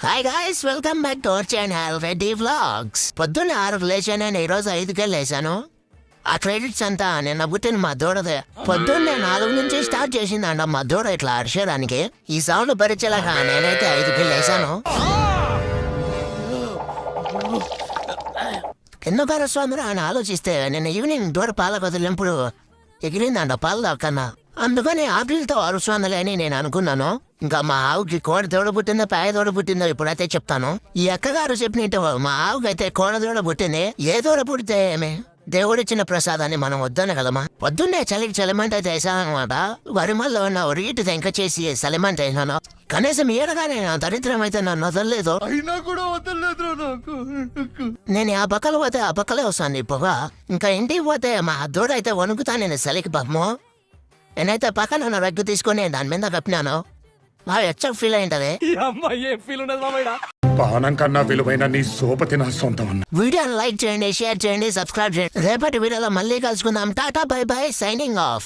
Hi guys, welcome back to our channel Reddy vlogs. పొద్దున్న 6కు లేచాను, నేను ఈరోజు 5కే లేచాను. ఆ క్రెడిట్స్ అంతా నిన్న పుట్టిన మా దూడదే. పొద్దున్నే 4 నుంచి స్టార్ట్ చేసిందంట మా దూడ ఇట్లా అరిచేయడానికి. ఈ సౌండ్ భరించలేక నేనైతే 5కి లేచాను. ఎందుకు అరుస్తుందిరా అని ఆలోచిస్తే నిన్న ఈవినింగ్ దూడ పాల వదిలినప్పుడు ఎగిరిందంట పాలు దాకన్నా. అందుకని ఆపిల్తో అరుస్తుందిలే అని నేను అనుకున్నాను. ఇంకా మా ఆవుకి కోడ దూడ పుట్టిందో పేయ దూడ పుట్టిందో ఇప్పుడైతే చెప్తాను. ఈ అక్కగారు చెప్పినట్టు మా ఆవుకి అయితే కోడ దూడ పుట్టింది. ఏ దూడ పుడితే ఏమి, దేవుడిచ్చిన ప్రసాదాన్ని మనం వద్దనగలమా? పొద్దున్నే చలికి చలిమంట చేశానమాట. వరిమల్లో ఉన్న రీటు తెంక చేసి చలిమంట వేసాను. కనీసం ఏడగానే నా దరిద్రం అయితే నన్ను వదలలేదు. నేను ఆ పక్కలు పోతే ఆ పక్కలే వస్తాను ఈ పొగ. ఇంకా ఇంటికి పోతే మా దూడ అయితే వణుకుతా నేను చలికి పాపము. నేనైతే పక్కన రగ్గు తీసుకుని దాని మీద కప్పినాను. బాగా ఎచ్చక ఫీల్ అయింటది. పానం కన్నా విలువైన నీ సోపతి నా సొంతం. వీడియోని లైక్ చేయండి, షేర్ చేయండి, సబ్స్క్రైబ్ చేయండి. రేపటి వీడియోలో మళ్ళీ కలుసుకుందాం. Tata bye by, signing off.